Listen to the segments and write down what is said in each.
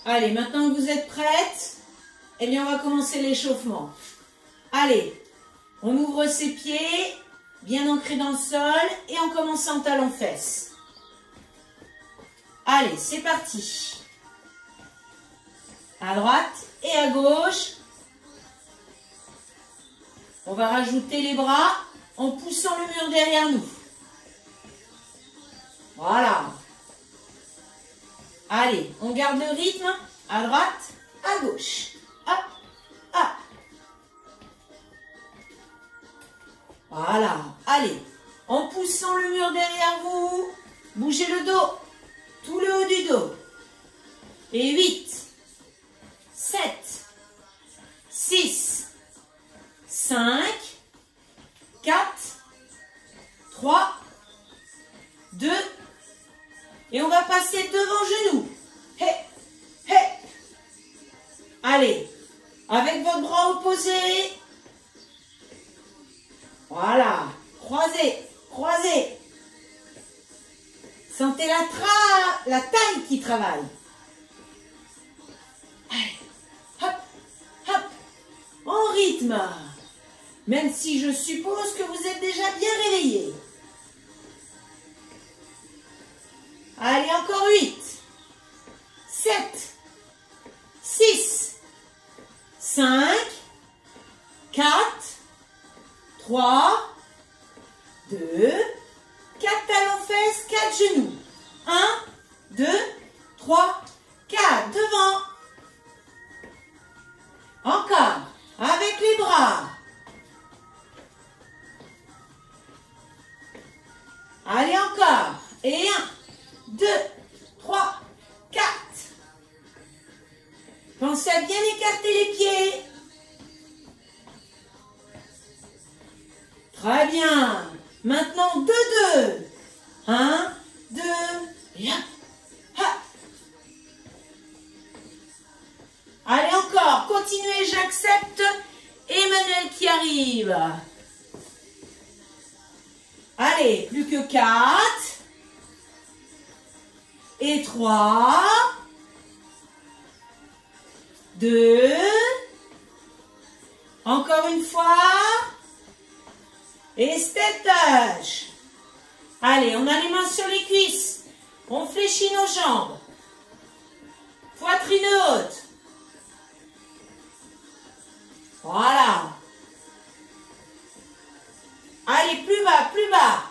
Allez, maintenant que vous êtes prêtes, eh bien on va commencer l'échauffement. Allez, on ouvre ses pieds, bien ancrés dans le sol, et on commence en talons-fesses. Allez, c'est parti. À droite et à gauche. On va rajouter les bras en poussant le mur derrière nous. Voilà. Allez, on garde le rythme. À droite, à gauche. Hop, hop. Voilà. Allez, en poussant le mur derrière vous, bougez le dos. Tout le haut du dos. Et 8, 7, 6, 5, 4, 3, 2, et on va passer devant genou. Hé, hé. Allez, avec votre bras opposé. Voilà, croisez, croisez. Sentez la taille qui travaille. Allez, hop, hop, en rythme. Même si je suppose que vous êtes déjà bien réveillés. Allez, encore 8, 7, 6, 5, 4, 3, 2, 4 talons-fesses, 4 genoux. 1, 2, 3, 4. Devant. Encore. Avec les bras. Allez, encore. Et 1, 2, 3, 4. Pensez à bien écarter les pieds. Très bien. Maintenant, 2, 2. 1, 2, et hop, hop. Allez, encore. Continuez, j'accepte. Emmanuel qui arrive. Allez, plus que 4. Et 3. 2. Encore une fois. Et step touch. Allez, on a les mains sur les cuisses. On fléchit nos jambes. Poitrine haute. Voilà. Allez, plus bas, plus bas.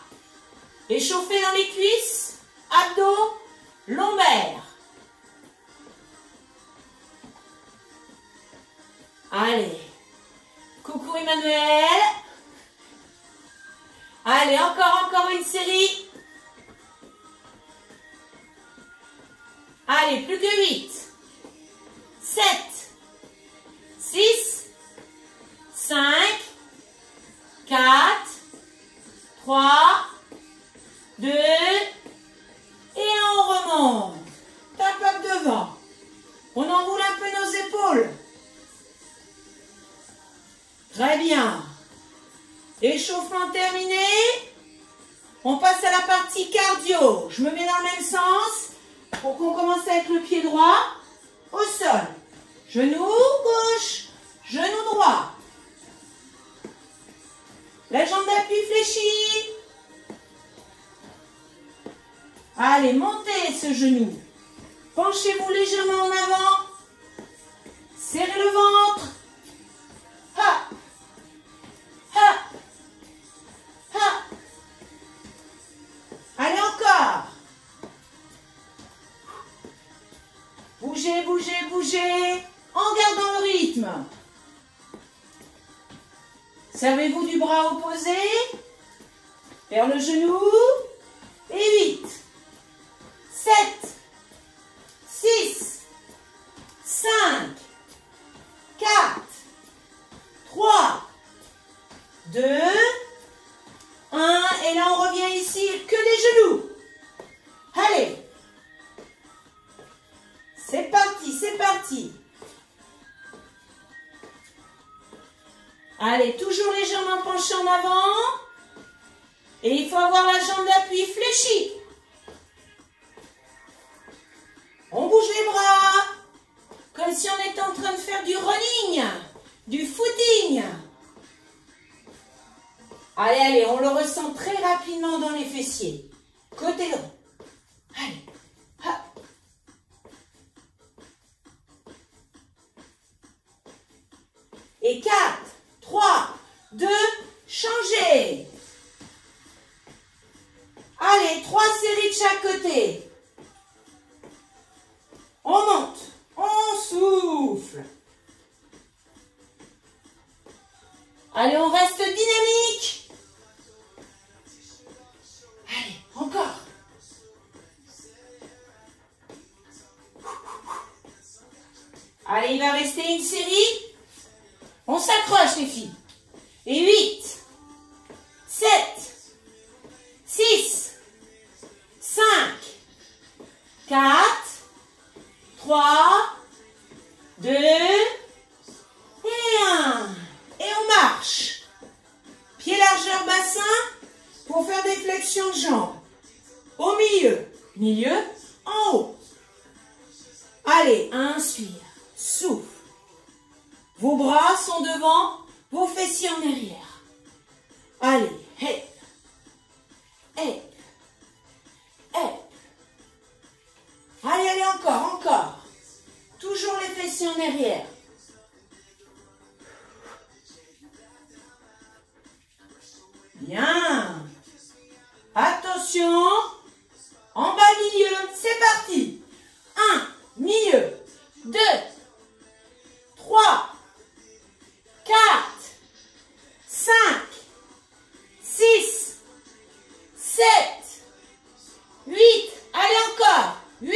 Échauffez dans les cuisses, abdos, lombaires. Allez. Coucou Emmanuel. Allez, encore une série. Allez, plus que 8. 7. 6. 5. 4. 3. 2. Et on remonte. Tape up devant. On enroule un peu nos épaules. Très bien. Échauffement terminé. On passe à la partie cardio. Je me mets dans le même sens pour qu'on commence avec le pied droit au sol. Genou gauche, genou droit. La jambe d'appui fléchie. Allez, montez ce genou. Penchez-vous légèrement en avant. Serrez le ventre. Ha. Ha. Ha. Allez, encore. Bougez, bougez, bougez. En gardant le rythme. Servez-vous du bras opposé. Vers le genou. Et 8. 7. 6. 5. 4. 3. 2. 1. Et là, on revient ici. Que les genoux. Allez. C'est parti, c'est parti. Allez, toujours légèrement penché en avant. Et il faut avoir la jambe d'appui fléchie. On bouge les bras. de faire du running, du footing. Allez, allez, on le ressent très rapidement dans les fessiers. Côté droit. Allez. Hop. Et 4, 3, 2, changez. Allez, 3 séries de chaque côté. On monte, on souffle. Allez, on reste dynamique. Allez, encore. Allez, il va rester une série. On s'accroche les filles. Et 8, 7, 6, 5, 4, 3, 2, et 1. Et on marche. Pied largeur bassin pour faire des flexions de jambes. Au milieu. Milieu, en haut. Allez, inspire. Souffle. Vos bras sont devant, vos fessiers en arrière. Allez, hep, hep, hep. Allez, allez, encore, encore. Toujours les fessiers en arrière. Bien. Attention. En bas, milieu. C'est parti. 1, milieu. 2, 3, 4, 5, 6, 7, 8. Allez encore. 8,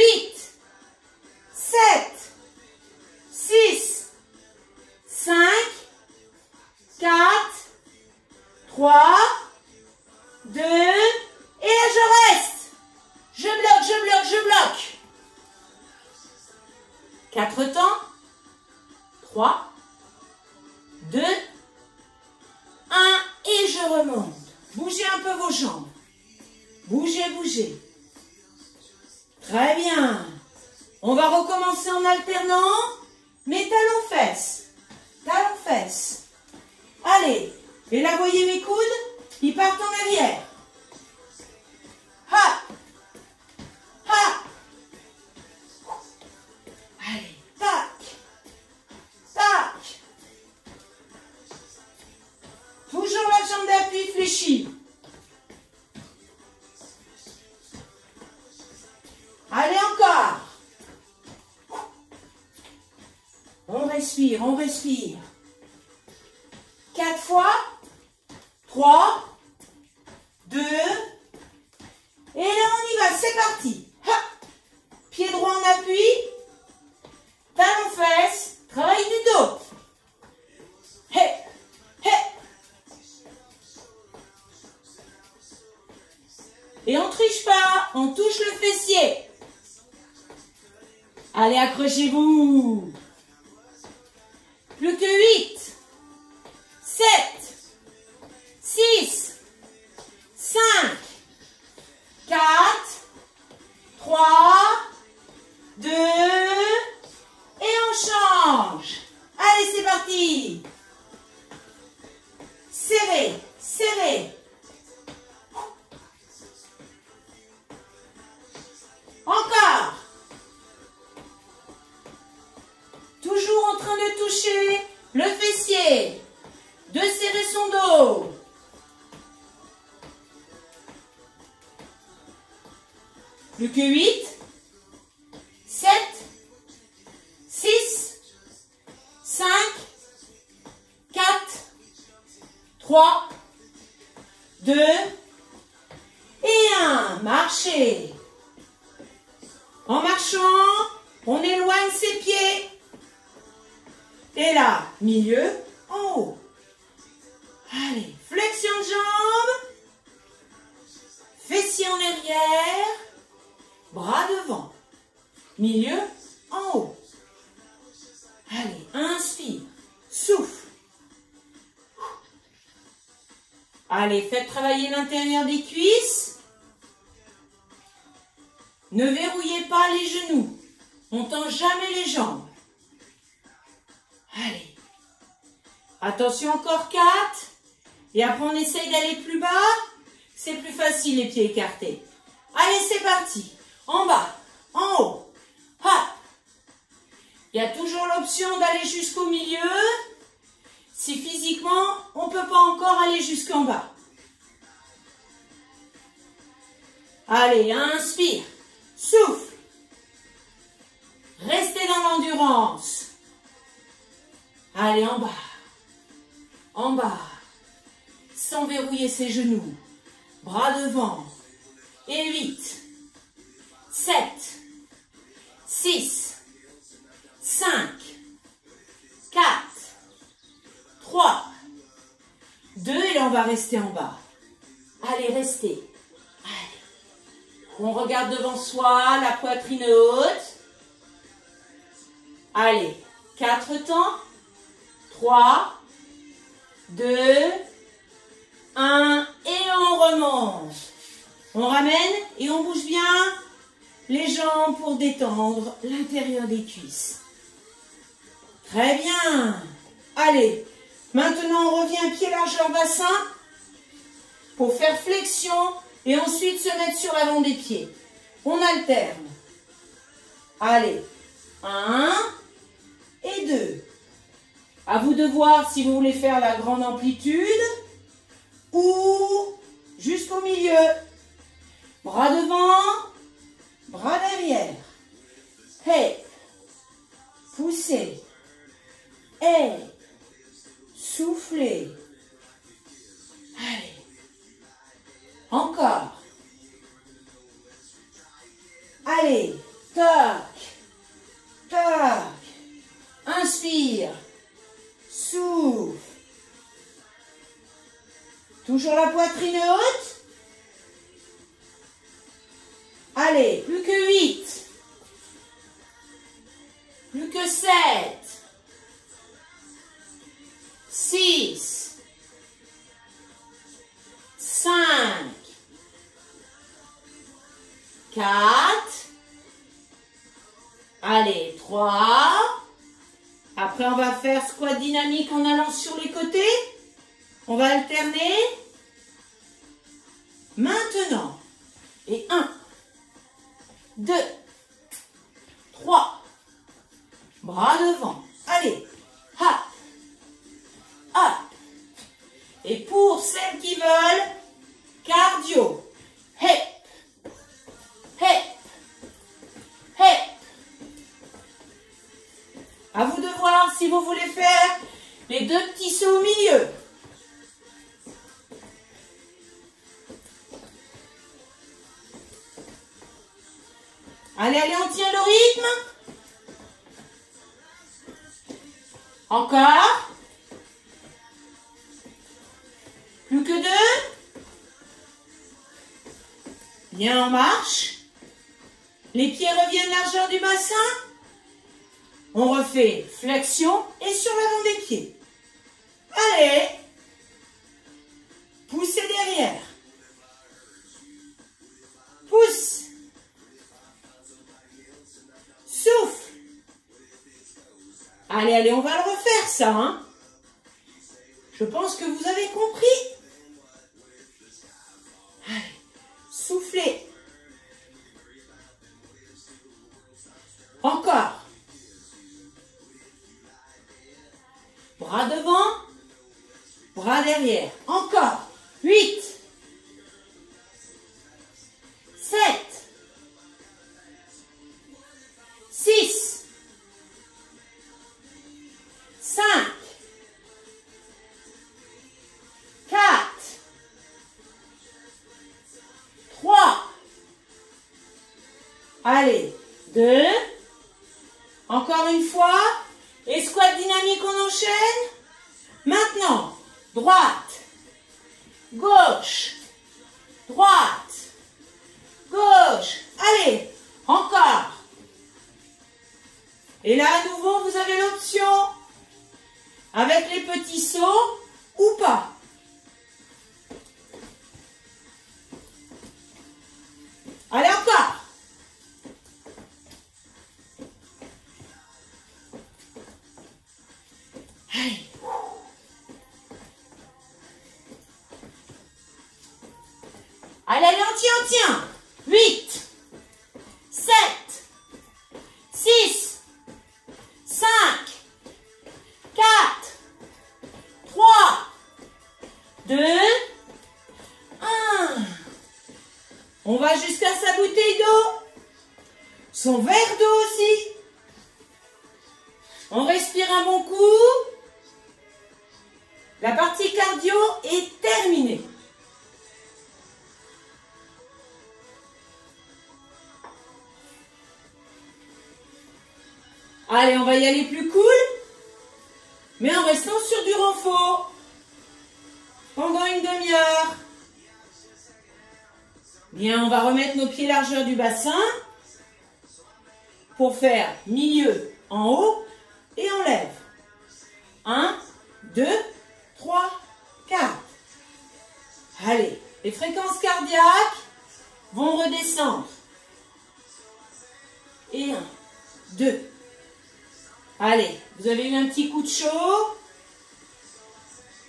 7, 6, 5, 4, 3, 2, et là je reste. Je bloque, je bloque, je bloque. 4 temps. 3, 2, 1 et je remonte. Bougez un peu vos jambes. Bougez, bougez. Très bien. On va recommencer en alternant. Mes talons-fesses. Talons-fesses. Allez. Et là, voyez mes coudes? Ils partent en arrière. Ha! Ha! Allez. Tac. Tac. Toujours la jambe d'appui fléchie. Allez, encore. On respire, on respire. 4 fois. 3, 2, et là on y va, c'est parti. Hop. Pied droit en appui. Talons fesses. Travail du dos. Hé, hé. Et on ne triche pas, on touche le fessier. Allez, accrochez-vous. Plus que 8, 7, 6, 5, 4, 3, 2, et on change. Allez, c'est parti. Serrez, serrez. Encore. Toujours en train de toucher le fessier. De serrer son dos. Plus que 8, 7, 6, 5, 4, 3, 2, et 1. Marchez. En marchant, on éloigne ses pieds. Et là, milieu, en haut. Allez, flexion de jambes. Fessiers en arrière. Bras devant. Milieu, en haut. Allez, inspire. Souffle. Allez, faites travailler l'intérieur des cuisses. Ne verrouillez pas les genoux. On ne tend jamais les jambes. Allez. Attention, encore 4. Et après, on essaye d'aller plus bas. C'est plus facile, les pieds écartés. Allez, c'est parti. En bas, en haut. Hop. Il y a toujours l'option d'aller jusqu'au milieu. Si physiquement, on ne peut pas encore aller jusqu'en bas. Allez, inspire. Souffle. Restez dans l'endurance. Allez, en bas. En bas. Sans verrouiller ses genoux. Bras devant. Et 8, 7, 6, 5, 4, 3, 2, et là on va rester en bas. Allez, restez. Allez. On regarde devant soi, la poitrine haute. Allez, 4 temps. 3, 2, 1, et on remonte. On ramène et on bouge bien les jambes pour détendre l'intérieur des cuisses. Très bien. Allez, maintenant on revient pied largeur bassin pour faire flexion et ensuite se mettre sur l'avant des pieds. On alterne. Allez, 1 et 2. À vous de voir si vous voulez faire la grande amplitude ou jusqu'au milieu. Bras devant, bras derrière. Hey, poussez. Hey, soufflez. Allez. Encore. Allez, toc, toc. Inspire, souffle. Toujours la poitrine haute. Allez, plus que 8. Plus que 7. 6. 5. 4. Allez, 3. Après, on va faire squat dynamique en allant sur les côtés. On va alterner. Maintenant. Et 1. 2, 3, bras devant, allez, hop, hop. Et pour celles qui veulent, cardio, hep, hep, hep. À vous de voir si vous voulez faire les 2 petits sauts au milieu. Allez, allez, on tient le rythme. Encore. Plus que 2. Bien en marche. Les pieds reviennent largeur du bassin. On refait flexion et sur l'avant des pieds. Allez. Poussez derrière. Pousse. Souffle. Allez, allez, on va le refaire ça, hein. Je pense que vous avez compris. Allez, soufflez. Encore. Bras devant, bras derrière. Encore. 8. 7. 6, 5, 4, 3, allez, 2, encore une fois, et squat dynamique, on enchaîne. Maintenant, droite, gauche, droite, gauche, allez, encore. Et là, à nouveau, vous avez l'option avec les petits sauts ou pas. Allez, encore. tiens. 8, 7, 6, 5, 4, 3, 2, 1. On va jusqu'à sa bouteille d'eau. Son verre d'eau aussi. On respire un bon coup. La partie cardio est terminée. Allez, on va y aller plus cool, mais en restant sur du renfort pendant une demi-heure. Bien, on va remettre nos pieds largeur du bassin pour faire milieu en haut et on lève. 1, 2, 3, 4. Allez, les fréquences cardiaques vont redescendre. Et 1, 2. Allez, vous avez eu un petit coup de chaud.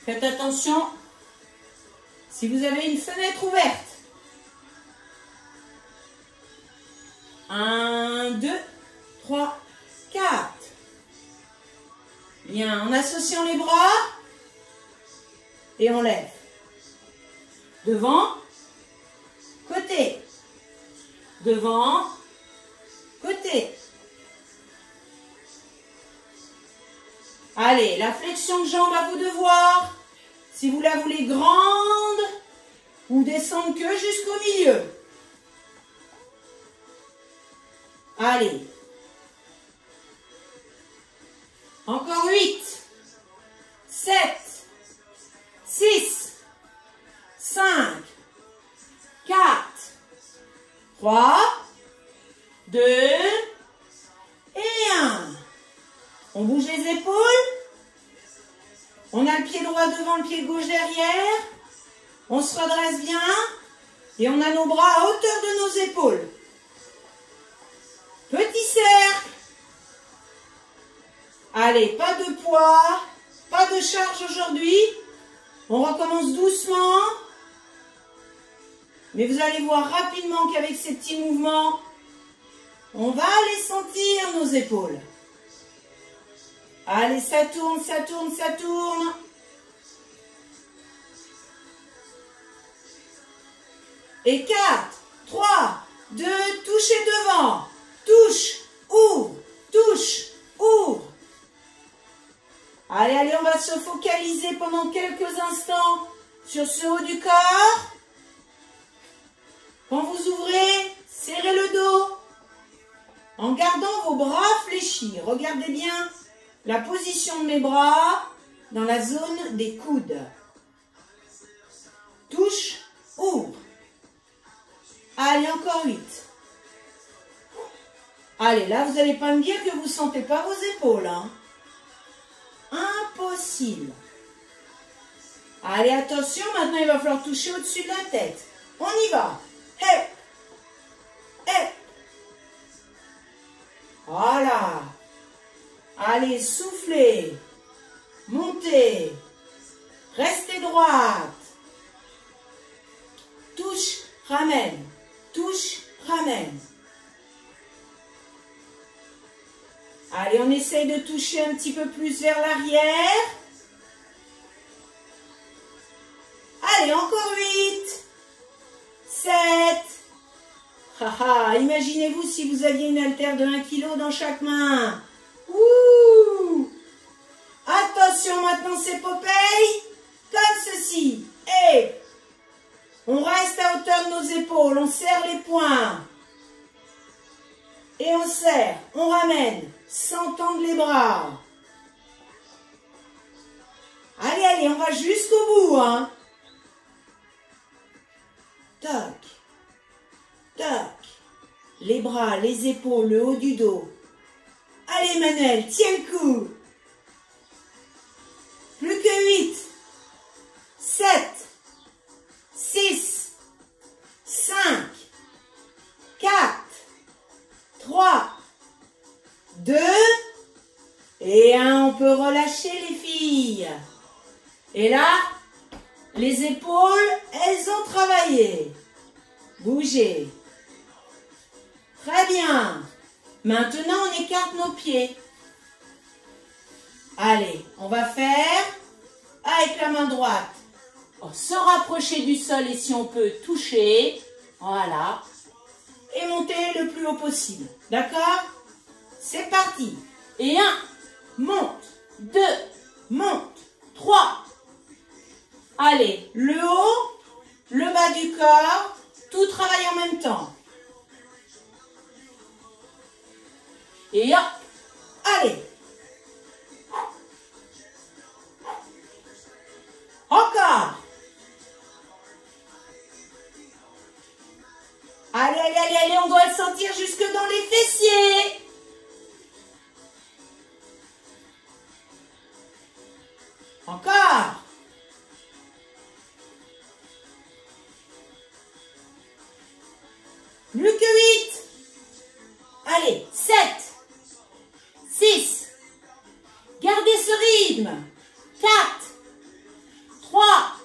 Faites attention. Si vous avez une fenêtre ouverte. 1, 2, 3, 4. Bien, en associant les bras. Et on lève. Devant, côté. Devant, côté. Allez, la flexion de jambe à vous de voir. Si vous la voulez grande, ou descendre que jusqu'au milieu. Allez. Encore 8, 7, 6, 5, 4, 3, 2 et 1. On bouge les épaules. On a le pied droit devant, le pied gauche derrière. On se redresse bien. Et on a nos bras à hauteur de nos épaules. Petit cercle. Allez, pas de poids, pas de charge aujourd'hui. On recommence doucement. Mais vous allez voir rapidement qu'avec ces petits mouvements, on va aller sentir nos épaules. Allez, ça tourne, ça tourne, ça tourne. Et 4, 3, 2, touchez devant. Touche, ouvre, touche, ouvre. Allez, allez, on va se focaliser pendant quelques instants sur ce haut du corps. Quand vous ouvrez, serrez le dos en gardant vos bras fléchis. Regardez bien la position de mes bras dans la zone des coudes. Touche, ouvre. Allez, encore 8. Allez, là, vous n'allez pas me dire que vous ne sentez pas vos épaules. Hein. Impossible. Allez, attention, maintenant il va falloir toucher au-dessus de la tête. On y va. Hé, hé. Voilà. Allez, soufflez. Montez. Restez droite. Touche, ramène. Touche, ramène. Allez, on essaye de toucher un petit peu plus vers l'arrière. Allez, encore 8, 7. Haha, imaginez-vous si vous aviez une haltère de 1 kg dans chaque main. Ouh! Attention, maintenant c'est Popeye, comme ceci. Et on reste à hauteur de nos épaules, on serre les poings. Et on serre, on ramène, sans tendre les bras. Allez, allez, on va jusqu'au bout, hein. Toc, toc. Les bras, les épaules, le haut du dos. Allez, Manuel, tiens le coup. Plus que 8, 7, 6, 5, 4, 3, 2 et 1. On peut relâcher les filles. Et là, les épaules, elles ont travaillé. Bougez. Très bien. Maintenant, on écarte nos pieds. Allez, on va faire avec la main droite. Se rapprocher du sol et si on peut toucher. Voilà. Et monter le plus haut possible. D'accord? C'est parti. Et 1, monte. 2, monte. 3. Allez, le haut, le bas du corps, tout travaille en même temps. Et hop, allez. Encore. Allez, allez, allez, allez, on doit le sentir jusque dans les fessiers. Encore. Plus que 8. Allez, 7. 6. Gardez ce rythme. 4. 3.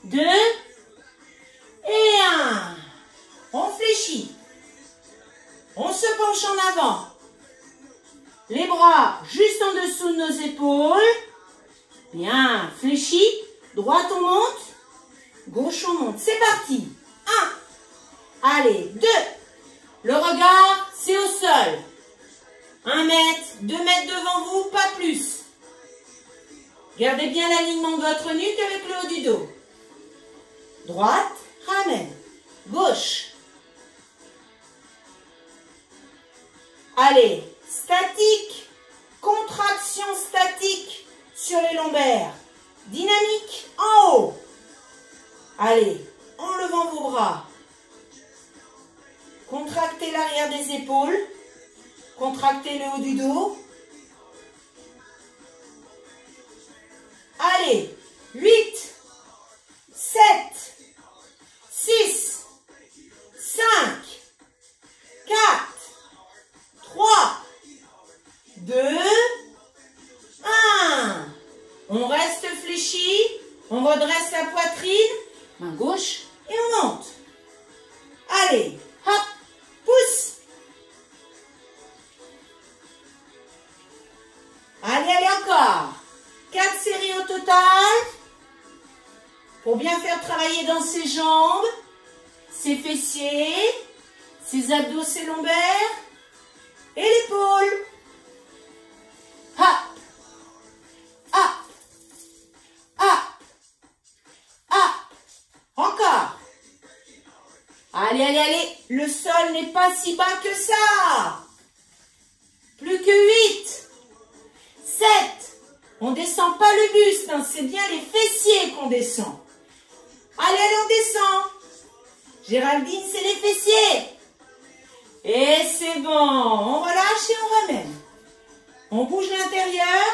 2. Et 1. On fléchit. On se penche en avant. Les bras juste en dessous de nos épaules. Bien, fléchi. Droite, on monte. Gauche, on monte. C'est parti. 1. Allez, 2. Le regard, c'est au sol. 1 mètre, 2 mètres devant vous, pas plus. Gardez bien l'alignement de votre nuque avec le haut du dos. Droite, ramène. Gauche. Allez, statique, contraction statique sur les lombaires. Dynamique en haut. Allez, en levant vos bras. Contractez l'arrière des épaules. Contractez le haut du dos. Allez, 8, 7, 6, 5, 4, 3, 2, 1. On reste fléchi. On redresse la poitrine. Main gauche et on monte. Allez, hop, pousse. Allez, allez encore. 4 séries au total. Pour bien faire travailler dans ses jambes, ses fessiers, ses abdos, ses lombaires et l'épaule. Hop, hop, hop, hop. Encore. Allez, allez, allez. Le sol n'est pas si bas que ça. Plus que 8. 7. On ne descend pas le buste, hein, c'est bien les fessiers qu'on descend. Allez, allez, on descend. Géraldine, c'est les fessiers. Et c'est bon. On relâche et on ramène. On bouge l'intérieur.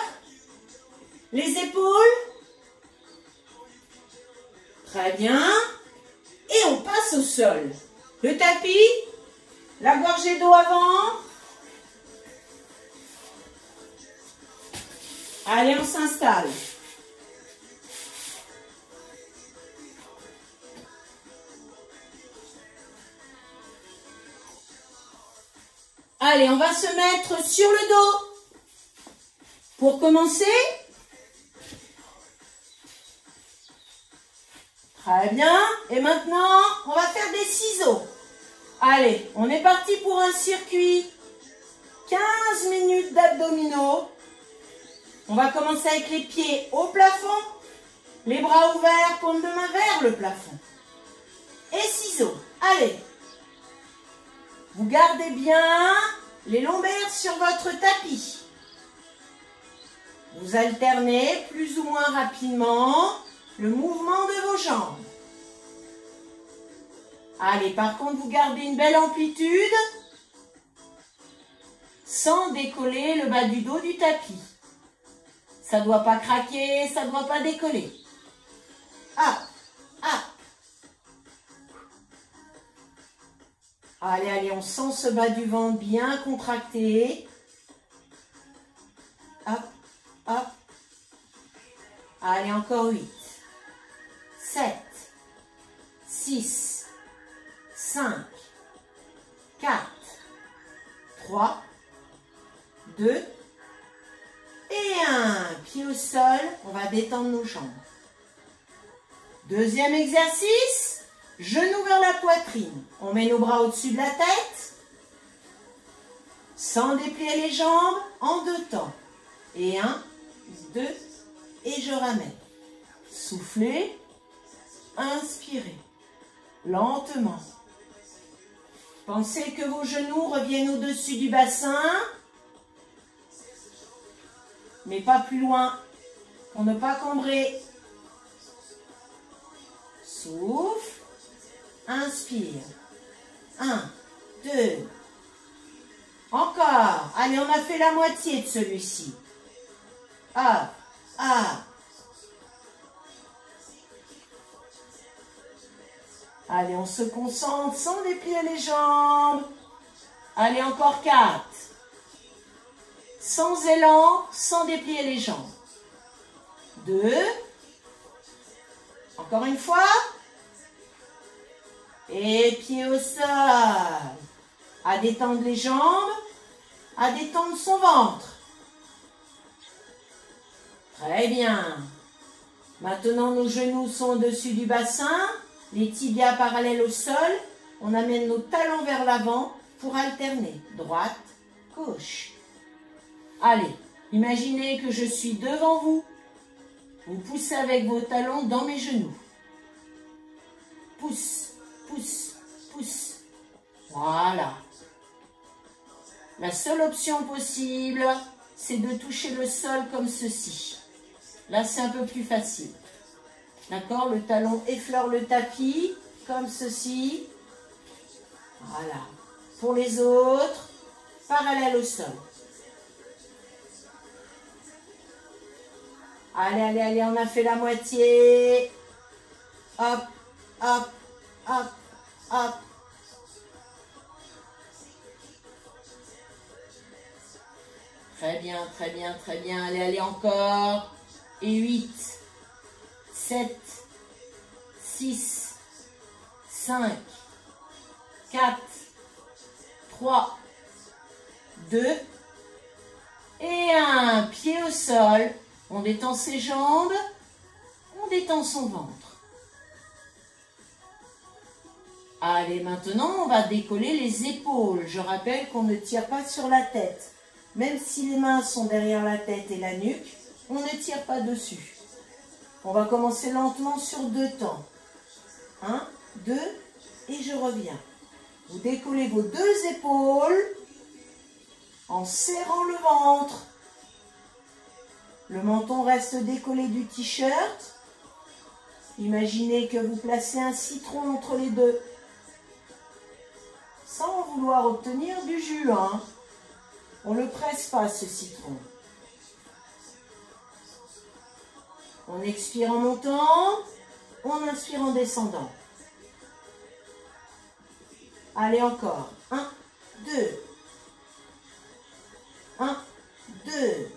Les épaules. Très bien. Et on passe au sol. Le tapis. La gorgée d'eau avant. Allez, on s'installe. Allez, on va se mettre sur le dos. Pour commencer. Très bien. Et maintenant, on va faire des ciseaux. Allez, on est parti pour un circuit. 15 minutes d'abdominaux. On va commencer avec les pieds au plafond, les bras ouverts, paume de main vers le plafond. Et ciseaux. Allez. Vous gardez bien les lombaires sur votre tapis. Vous alternez plus ou moins rapidement le mouvement de vos jambes. Allez, par contre, vous gardez une belle amplitude sans décoller le bas du dos du tapis. Ça ne doit pas craquer, ça ne doit pas décoller. Hop, hop. Allez, allez, on sent ce bas du ventre bien contracté. Hop, hop. Allez, encore 8, 7, 6, 5, 4, 3, 2 et 1. Pied au sol, on va détendre nos jambes. Deuxième exercice, genoux vers la poitrine. On met nos bras au-dessus de la tête, sans déplier les jambes, en 2 temps. Et 1, 2, et je ramène. Soufflez, inspirez, lentement. Pensez que vos genoux reviennent au-dessus du bassin, mais pas plus loin pour ne pas cambrer. Souffle, inspire. 1, 2. Encore. Allez, on a fait la moitié de celui-ci. Hop, hop. Allez, on se concentre sans déplier les jambes. Allez, encore 4. Sans élan, sans déplier les jambes. 2. Encore une fois. Et pied au sol. À détendre les jambes, à détendre son ventre. Très bien. Maintenant, nos genoux sont au-dessus du bassin. Les tibias parallèles au sol. On amène nos talons vers l'avant pour alterner. Droite, gauche. Allez, imaginez que je suis devant vous. Vous poussez avec vos talons dans mes genoux. Pousse, pousse, pousse. Voilà. La seule option possible, c'est de toucher le sol comme ceci. Là, c'est un peu plus facile. D'accord? Le talon effleure le tapis, comme ceci. Voilà. Pour les autres, parallèle au sol. Allez, allez, allez, on a fait la moitié. Hop, hop, hop, hop. Très bien, très bien, très bien. Allez, allez, encore. Et 8, 7, 6, 5, 4, 3, 2 et 1. Pied au sol. On détend ses jambes. On détend son ventre. Allez, maintenant, on va décoller les épaules. Je rappelle qu'on ne tire pas sur la tête. Même si les mains sont derrière la tête et la nuque, on ne tire pas dessus. On va commencer lentement sur 2 temps. 1, 2 et je reviens. Vous décollez vos 2 épaules en serrant le ventre. Le menton reste décollé du t-shirt. Imaginez que vous placez un citron entre les deux. Sans vouloir obtenir du jus, hein. On ne le presse pas, ce citron. On expire en montant, on inspire en descendant. Allez, encore. 1, 2. 1, 2.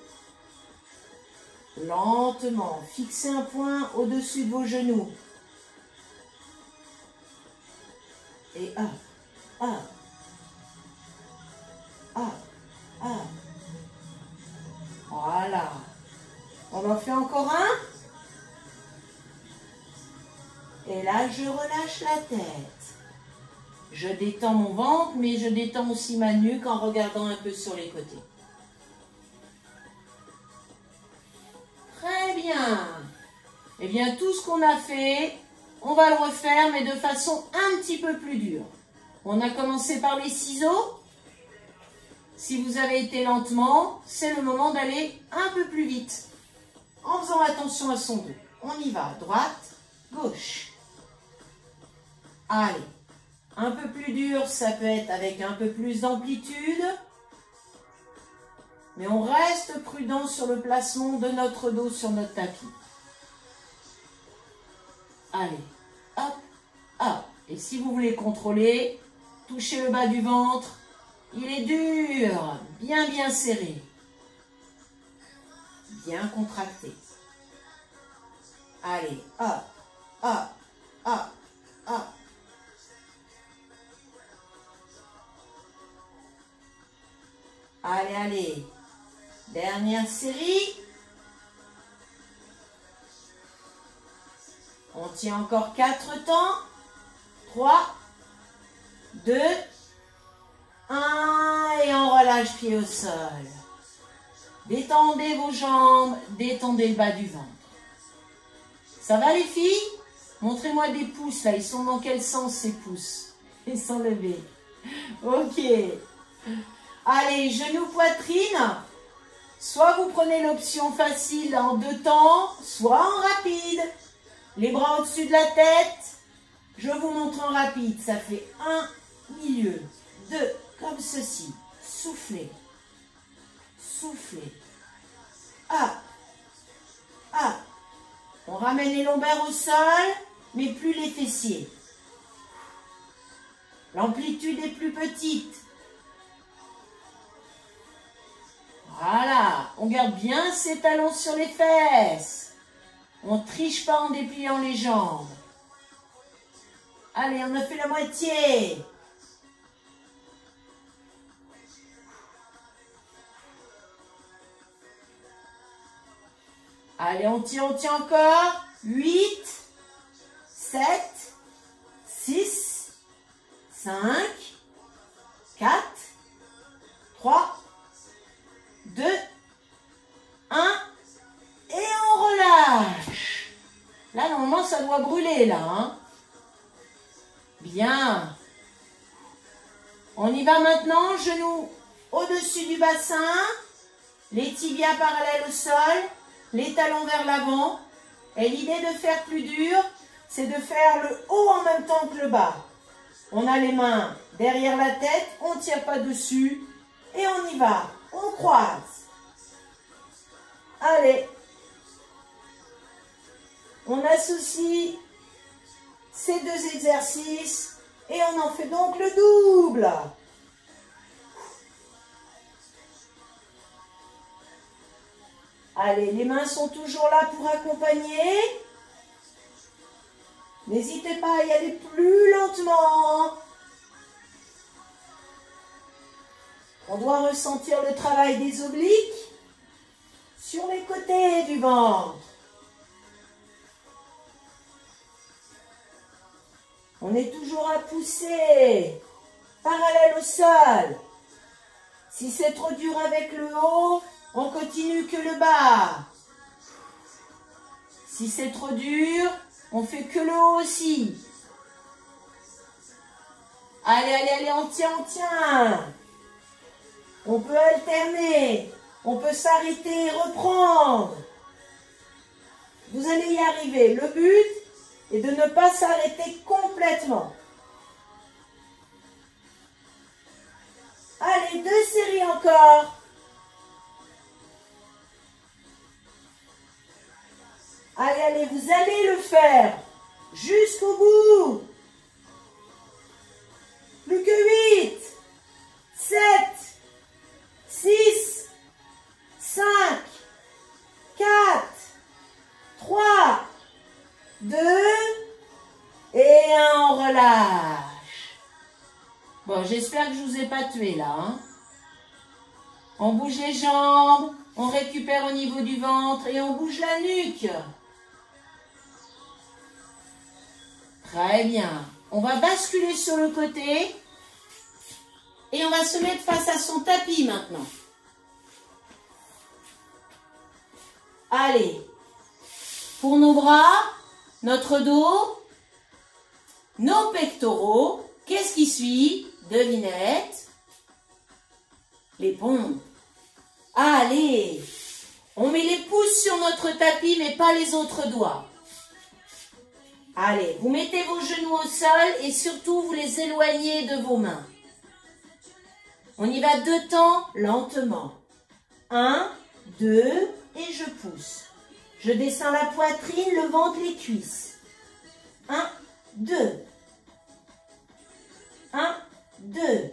Lentement, fixez un point au-dessus de vos genoux. Et 1, 1, 1, 1. Voilà. On en fait encore un. Et là, je relâche la tête. Je détends mon ventre, mais je détends aussi ma nuque en regardant un peu sur les côtés. Très bien. Eh bien, tout ce qu'on a fait, on va le refaire, mais de façon un petit peu plus dure. On a commencé par les ciseaux. Si vous avez été lentement, c'est le moment d'aller un peu plus vite. En faisant attention à son dos. On y va. Droite, gauche. Allez. Un peu plus dur, ça peut être avec un peu plus d'amplitude. Mais on reste prudent sur le placement de notre dos sur notre tapis. Allez. Hop, hop. Et si vous voulez contrôler, touchez le bas du ventre. Il est dur, bien bien serré, bien contracté. Allez, hop, hop, hop, hop. Allez, allez. Dernière série. On tient encore 4 temps. 3, 2, 1. Et on relâche pied au sol. Détendez vos jambes, détendez le bas du ventre. Ça va les filles? Montrez-moi des pouces là. Ils sont dans quel sens ces pouces? Ils sont levés. Ok. Allez, genoux, poitrine. Soit vous prenez l'option facile en 2 temps, soit en rapide. Les bras au-dessus de la tête. Je vous montre en rapide. Ça fait 1, milieu, 2, comme ceci. Soufflez. Soufflez. Ah. Ah. On ramène les lombaires au sol, mais plus les fessiers. L'amplitude est plus petite. Voilà. On garde bien ses talons sur les fesses. On ne triche pas en dépliant les jambes. Allez, on a fait la moitié. Allez, on tient encore. 8, 7, 6, 5, 4, 3, 2, 1. Et on relâche. Là, normalement, ça doit brûler, là. Hein. Bien. On y va maintenant. Genoux au-dessus du bassin. Les tibias parallèles au sol. Les talons vers l'avant. Et l'idée de faire plus dur, c'est de faire le haut en même temps que le bas. On a les mains derrière la tête. On ne tire pas dessus. Et on y va. On croise. Allez. On associe ces 2 exercices et on en fait donc le double. Allez, les mains sont toujours là pour accompagner. N'hésitez pas à y aller plus lentement. On doit ressentir le travail des obliques sur les côtés du ventre. On est toujours à pousser, parallèle au sol. Si c'est trop dur avec le haut, on continue que le bas. Si c'est trop dur, on fait que le haut aussi. Allez, allez, allez, on tient, on tient. On peut alterner, on peut s'arrêter et reprendre. Vous allez y arriver. Le but est de ne pas s'arrêter complètement. Allez, 2 séries encore. Allez, allez, vous allez le faire jusqu'au bout. Plus que 8, 7, 6, 5, 4, 3, 2, et 1, on relâche. Bon, j'espère que je ne vous ai pas tué là. Hein. On bouge les jambes, on récupère au niveau du ventre et on bouge la nuque. Très bien. On va basculer sur le côté et on va se mettre face à son tapis maintenant. Allez. Pour nos bras, notre dos, nos pectoraux, qu'est-ce qui suit? Devinette. Les pompes. Allez. On met les pouces sur notre tapis mais pas les autres doigts. Allez, vous mettez vos genoux au sol et surtout vous les éloignez de vos mains. On y va 2 temps, lentement. 1, 2 et je pousse. Je descends la poitrine, le ventre, les cuisses. 1, 2. 1, 2.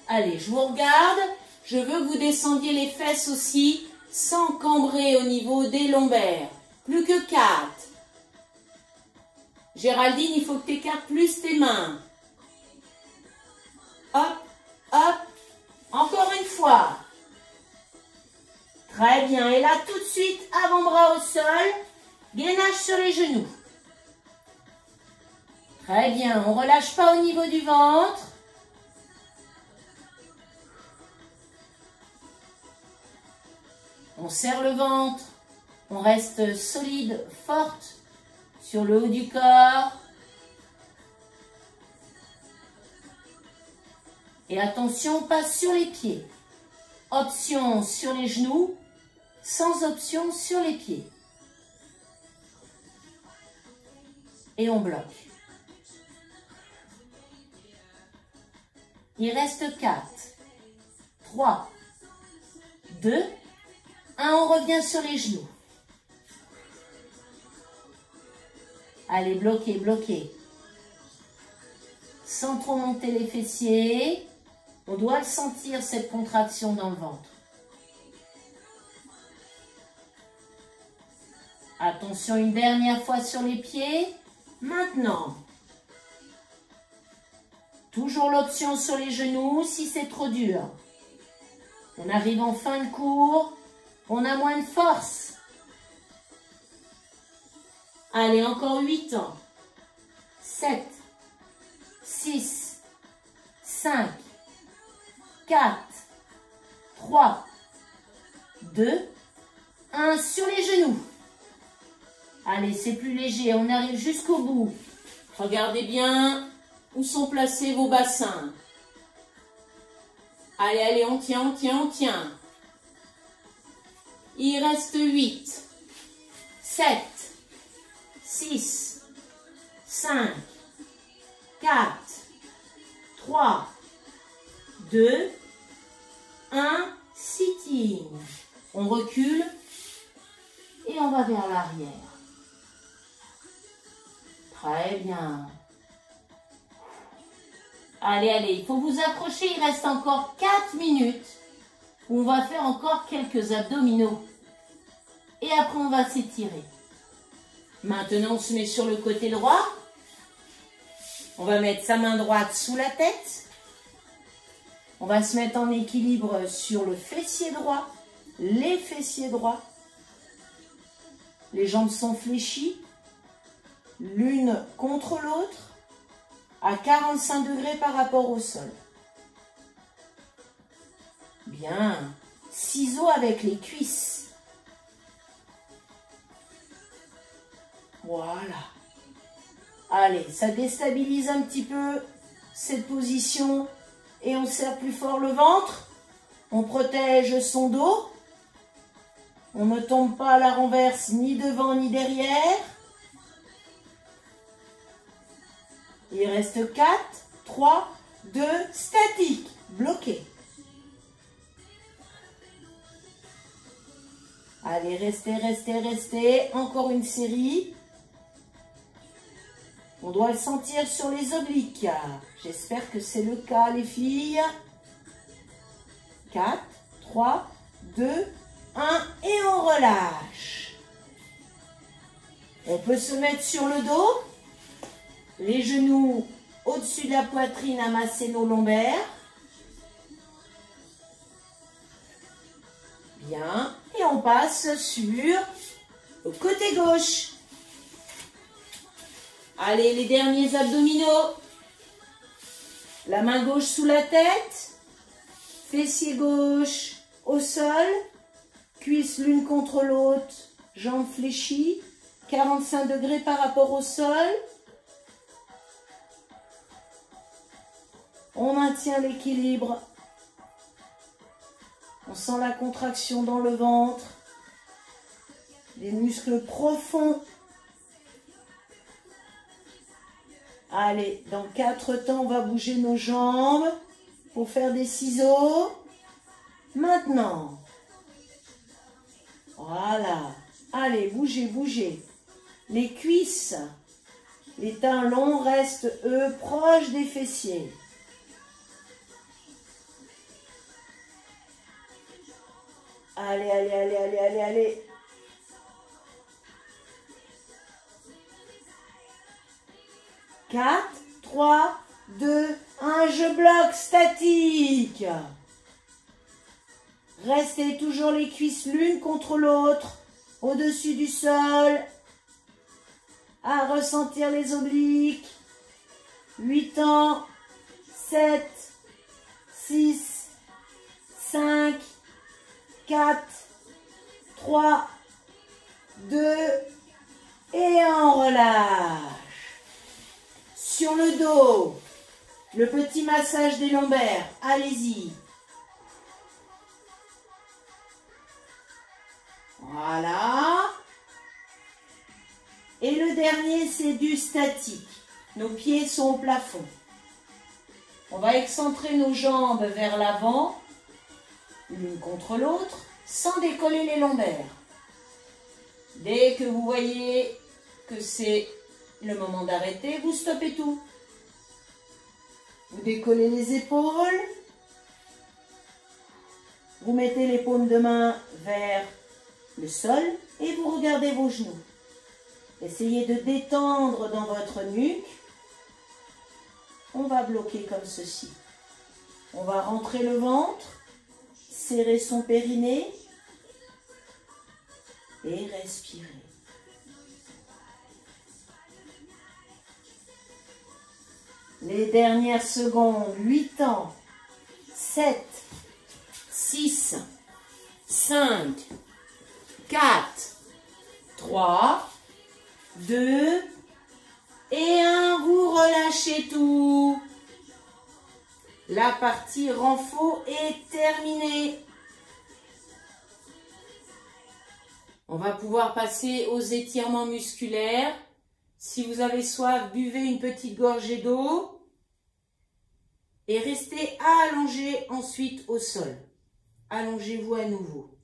Allez, je vous regarde. Je veux que vous descendiez les fesses aussi sans cambrer au niveau des lombaires. Plus que 4. Géraldine, il faut que tu écartes plus tes mains. Hop, hop. Encore une fois. Très bien. Et là, tout de suite, avant-bras au sol. Gainage sur les genoux. Très bien. On ne relâche pas au niveau du ventre. On serre le ventre. On reste solide, forte sur le haut du corps. Et attention, on passe sur les pieds. Option sur les genoux, sans option sur les pieds. Et on bloque. Il reste 4, 3, 2, 1. On revient sur les genoux. Allez, bloquez, bloquez. Sans trop monter les fessiers. On doit le sentir, cette contraction dans le ventre. Attention, une dernière fois sur les pieds. Maintenant, toujours l'option sur les genoux si c'est trop dur. On arrive en fin de cours, on a moins de force. Allez, encore 8 ans. 7, 6, 5, 4, 3, 2, 1 sur les genoux. Allez, c'est plus léger, on arrive jusqu'au bout. Regardez bien où sont placés vos bassins. Allez, allez, on tient, on tient, on tient. Il reste 8, 7, 6, 5, 4, 3, 2, 1, sitting. On recule et on va vers l'arrière. Très bien. Allez, allez, il faut vous accrocher. Il reste encore 4 minutes où on va faire encore quelques abdominaux. Et après, on va s'étirer. Maintenant, on se met sur le côté droit. On va mettre sa main droite sous la tête. On va se mettre en équilibre sur le fessier droit, les fessiers droits. Les jambes sont fléchies, l'une contre l'autre, à 45 degrés par rapport au sol. Bien. Ciseaux avec les cuisses. Voilà. Allez, ça déstabilise un petit peu cette position. Et on serre plus fort le ventre. On protège son dos. On ne tombe pas à la renverse ni devant ni derrière. Il reste 4, 3, 2, statique, bloqué. Allez, restez, restez, restez. Encore une série. On doit le sentir sur les obliques. J'espère que c'est le cas, les filles. 4, 3, 2, 1 et on relâche. On peut se mettre sur le dos. Les genoux au-dessus de la poitrine, amasser nos lombaires. Bien. Et on passe sur le côté gauche. Allez, les derniers abdominaux. La main gauche sous la tête. Fessier gauche au sol. Cuisses l'une contre l'autre. Jambes fléchies. 45 degrés par rapport au sol. On maintient l'équilibre. On sent la contraction dans le ventre. Les muscles profonds. Allez, dans 4 temps, on va bouger nos jambes pour faire des ciseaux. Maintenant. Voilà. Allez, bougez, bougez. Les cuisses, les talons restent, eux, proches des fessiers. Allez, allez, allez, allez, allez, allez. Quatre, 3, 2, 1, je bloque, statique. Restez toujours les cuisses l'une contre l'autre, au-dessus du sol, à ressentir les obliques. 8 ans, 7, 6, 5, 4, 3, 2, et on relâche. Sur le dos, le petit massage des lombaires, allez-y. Voilà. Et le dernier, c'est du statique. Nos pieds sont au plafond. On va excentrer nos jambes vers l'avant, l'une contre l'autre, sans décoller les lombaires. Dès que vous voyez que c'est le moment d'arrêter, vous stoppez tout. Vous décollez les épaules. Vous mettez les paumes de main vers le sol et vous regardez vos genoux. Essayez de détendre dans votre nuque. On va bloquer comme ceci. On va rentrer le ventre, serrer son périnée et respirer. Les dernières secondes, 8 ans, 7, 6, 5, 4, 3, 2 et 1. Vous relâchez tout. La partie renfort est terminée. On va pouvoir passer aux étirements musculaires. Si vous avez soif, buvez une petite gorgée d'eau et restez allongé ensuite au sol. Allongez-vous à nouveau.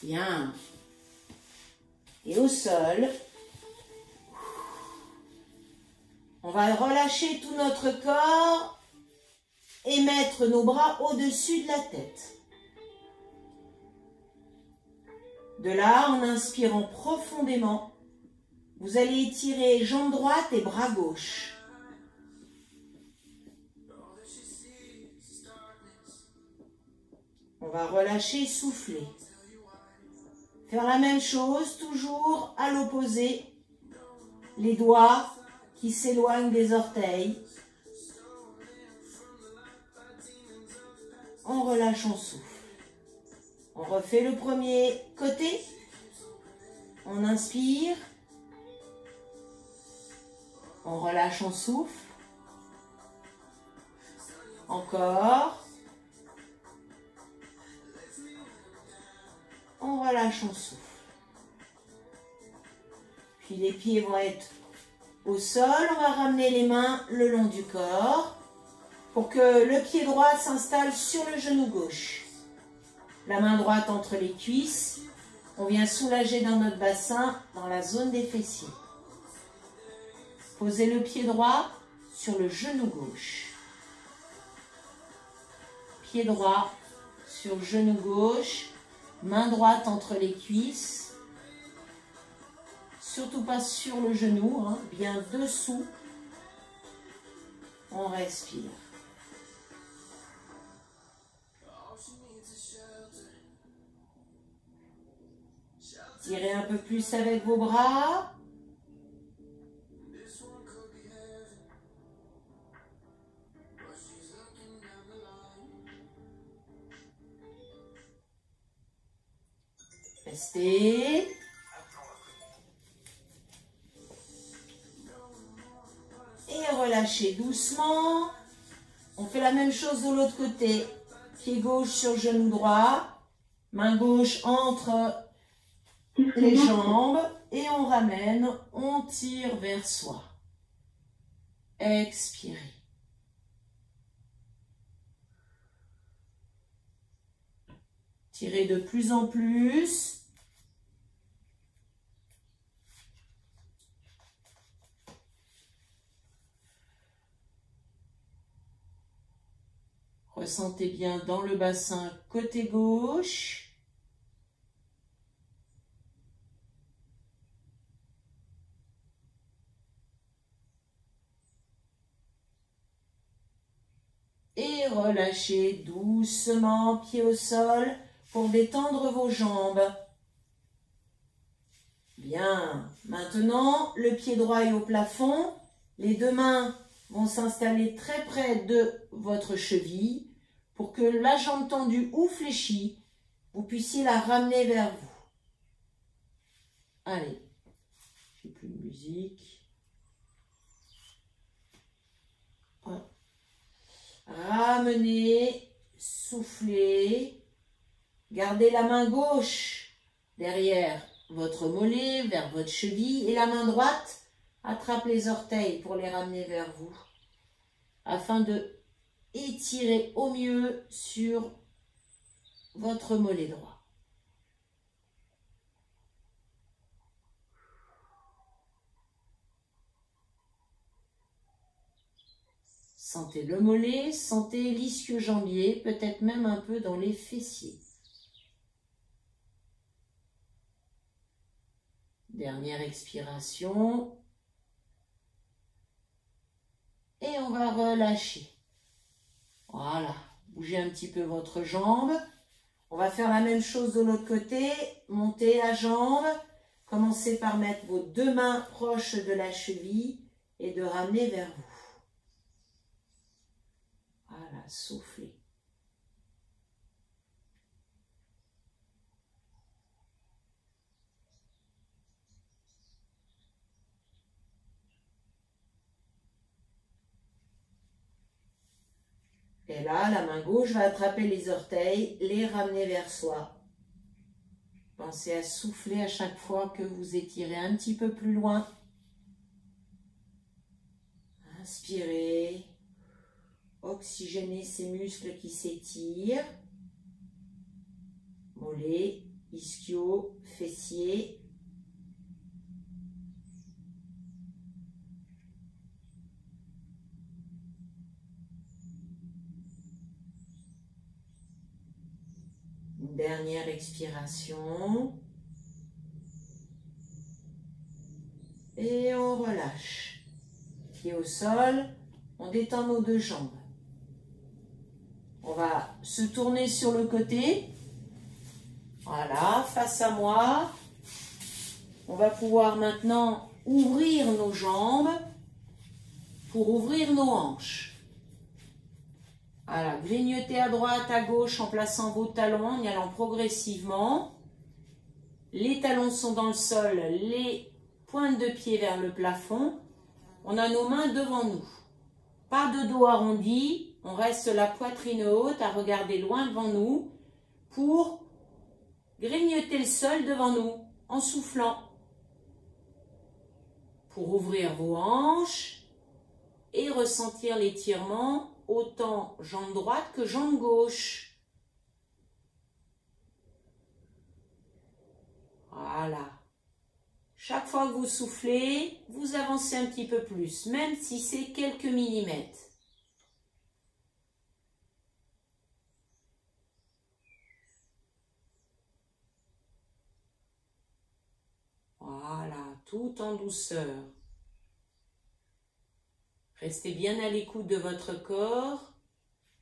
Bien. Et au sol, on va relâcher tout notre corps et mettre nos bras au-dessus de la tête. De là, en inspirant profondément, vous allez étirer jambe droite et bras gauche. On va relâcher, souffler. Faire la même chose, toujours à l'opposé. Les doigts qui s'éloignent des orteils. On relâche, on souffle. On refait le premier côté. On inspire. On relâche, on souffle. Encore. On relâche, on souffle. Puis les pieds vont être au sol. On va ramener les mains le long du corps pour que le pied droit s'installe sur le genou gauche. La main droite entre les cuisses. On vient soulager dans notre bassin, dans la zone des fessiers. Posez le pied droit sur le genou gauche. Pied droit sur genou gauche. Main droite entre les cuisses. Surtout pas sur le genou, hein, bien dessous. On respire. Tirez un peu plus avec vos bras. Restez. Et relâchez doucement. On fait la même chose de l'autre côté. Pied gauche sur genou droit. Main gauche entre les jambes. Et on ramène. On tire vers soi. Expirez. Tirez de plus en plus. Ressentez bien dans le bassin côté gauche. Et relâchez doucement, pied au sol, pour détendre vos jambes. Bien. Maintenant, le pied droit est au plafond. Les deux mains vont s'installer très près de votre cheville pour que la jambe tendue ou fléchie, vous puissiez la ramener vers vous. Allez, j'ai plus de musique. Ramenez, soufflez. Gardez la main gauche derrière votre mollet, vers votre cheville, et la main droite attrape les orteils pour les ramener vers vous, afin de étirer au mieux sur votre mollet droit. Sentez le mollet, sentez l'ischio-jambier, peut-être même un peu dans les fessiers. Dernière expiration. Et on va relâcher. Voilà. Bougez un petit peu votre jambe. On va faire la même chose de l'autre côté. Montez la jambe. Commencez par mettre vos deux mains proches de la cheville et de ramener vers vous. Voilà, soufflez. Et là, la main gauche va attraper les orteils, les ramener vers soi. Pensez à souffler à chaque fois que vous étirez un petit peu plus loin. Inspirez. Oxygénez ces muscles qui s'étirent. Mollets, ischio, fessiers. Une dernière expiration. Et on relâche. Pied au sol, on détend nos deux jambes. On va se tourner sur le côté. Voilà, face à moi. On va pouvoir maintenant ouvrir nos jambes pour ouvrir nos hanches. Voilà, grignotez à droite, à gauche en plaçant vos talons, en y allant progressivement. Les talons sont dans le sol, les pointes de pied vers le plafond. On a nos mains devant nous. Pas de dos arrondi, on reste la poitrine haute à regarder loin devant nous pour grignoter le sol devant nous en soufflant. Pour ouvrir vos hanches et ressentir l'étirement autant jambe droite que jambe gauche. Voilà. Chaque fois que vous soufflez, vous avancez un petit peu plus, même si c'est quelques millimètres. Voilà, tout en douceur. Restez bien à l'écoute de votre corps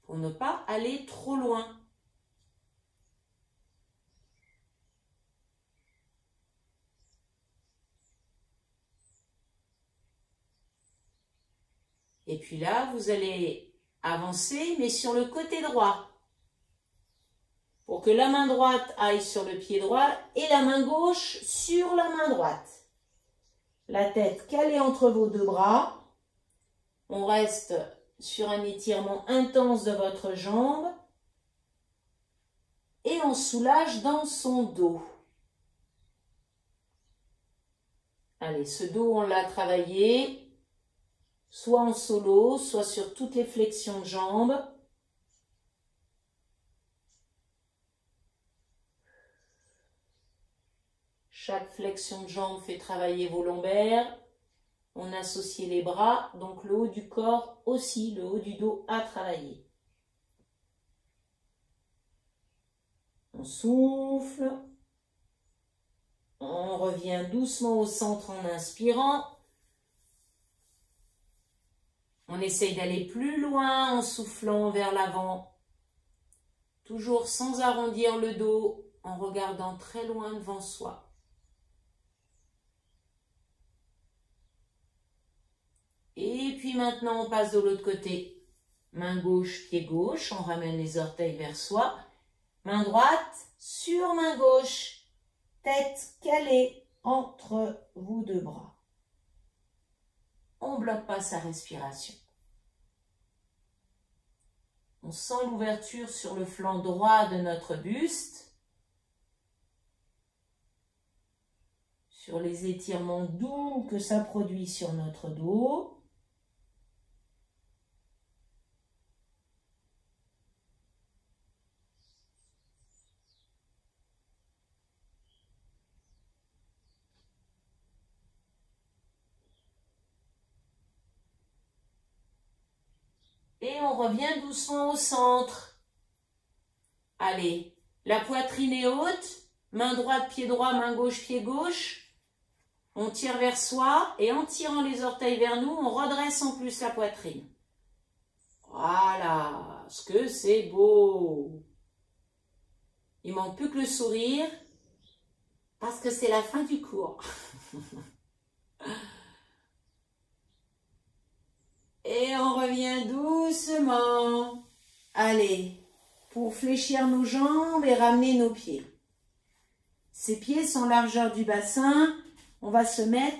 pour ne pas aller trop loin. Et puis là, vous allez avancer, mais sur le côté droit. Pour que la main droite aille sur le pied droit et la main gauche sur la main droite. La tête calée entre vos deux bras. On reste sur un étirement intense de votre jambe. Et on soulage dans son dos. Allez, ce dos, on l'a travaillé. Soit en solo, soit sur toutes les flexions de jambes. Chaque flexion de jambe fait travailler vos lombaires. On associe les bras, donc le haut du corps aussi, le haut du dos à travailler. On souffle. On revient doucement au centre en inspirant. On essaye d'aller plus loin en soufflant vers l'avant. Toujours sans arrondir le dos, en regardant très loin devant soi. Et puis maintenant, on passe de l'autre côté. Main gauche, pied gauche, on ramène les orteils vers soi. Main droite sur main gauche, tête calée entre vos deux bras. On ne bloque pas sa respiration. On sent l'ouverture sur le flanc droit de notre buste. Sur les étirements doux que ça produit sur notre dos. Et on revient doucement au centre. Allez, la poitrine est haute, main droite, pied droit, main gauche, pied gauche. On tire vers soi et en tirant les orteils vers nous, on redresse en plus la poitrine. Voilà, ce que c'est beau. Il manque plus que le sourire parce que c'est la fin du cours. Et on revient doucement. Allez, pour fléchir nos jambes et ramener nos pieds. Ces pieds sont largeur du bassin. On va se mettre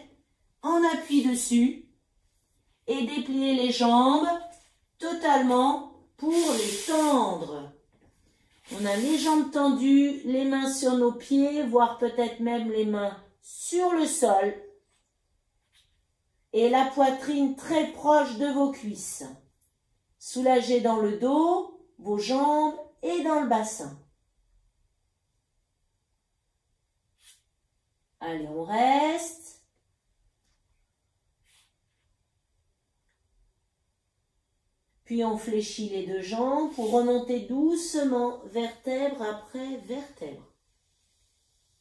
en appui dessus et déplier les jambes totalement pour les tendre. On a les jambes tendues, les mains sur nos pieds, voire peut-être même les mains sur le sol. Et la poitrine très proche de vos cuisses. Soulagez dans le dos, vos jambes et dans le bassin. Allez, on reste. Puis on fléchit les deux jambes pour remonter doucement, vertèbre après vertèbre.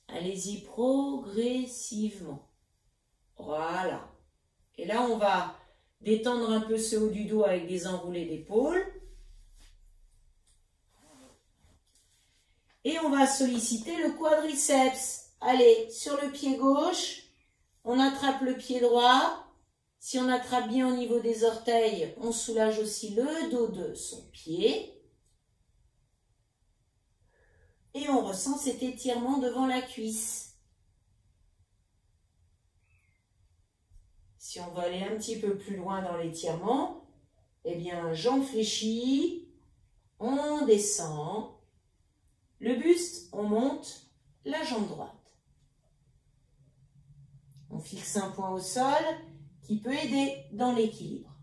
Allez-y progressivement. Voilà. Et là, on va détendre un peu ce haut du dos avec des enroulés d'épaules. Et on va solliciter le quadriceps. Allez, sur le pied gauche, on attrape le pied droit. Si on attrape bien au niveau des orteils, on soulage aussi le dos de son pied. Et on ressent cet étirement devant la cuisse. Si on va aller un petit peu plus loin dans l'étirement, eh bien, jambes fléchies, on descend. Le buste, on monte la jambe droite. On fixe un point au sol qui peut aider dans l'équilibre.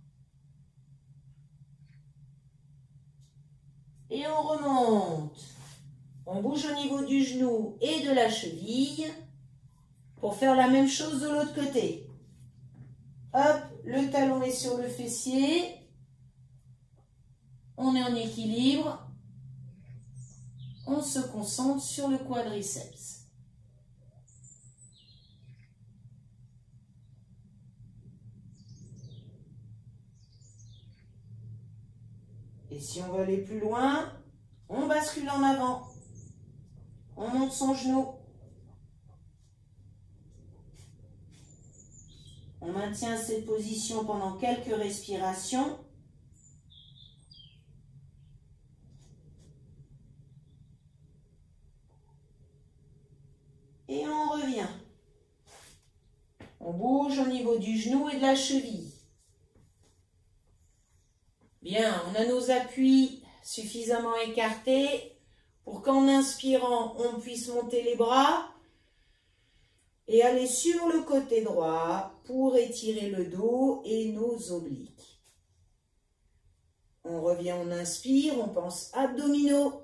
Et on remonte. On bouge au niveau du genou et de la cheville pour faire la même chose de l'autre côté. Hop, le talon est sur le fessier. On est en équilibre. On se concentre sur le quadriceps. Et si on veut aller plus loin, on bascule en avant. On monte son genou. On maintient cette position pendant quelques respirations. Et on revient. On bouge au niveau du genou et de la cheville. Bien, on a nos appuis suffisamment écartés pour qu'en inspirant, on puisse monter les bras et aller sur le côté droit pour étirer le dos et nos obliques. On revient, on inspire, on pense abdominaux.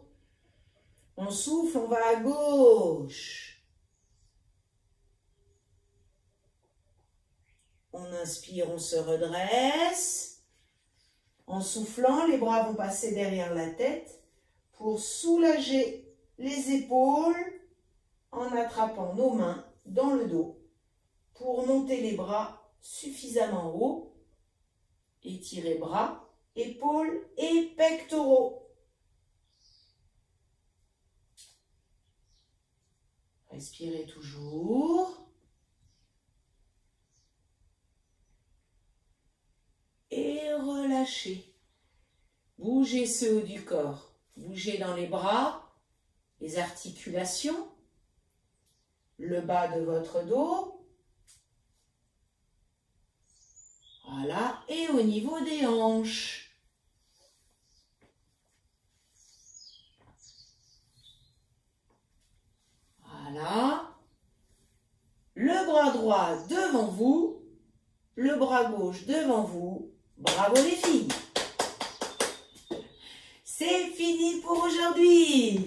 On souffle, on va à gauche. On inspire, on se redresse. En soufflant, les bras vont passer derrière la tête pour soulager les épaules en attrapant nos mains dans le dos pour monter les bras suffisamment haut Étirez bras, épaules et pectoraux. Respirez toujours. Et relâchez. Bougez ce haut du corps. Bougez dans les bras, les articulations, le bas de votre dos. Voilà, et au niveau des hanches. Voilà. Le bras droit devant vous, le bras gauche devant vous. Bravo les filles! C'est fini pour aujourd'hui!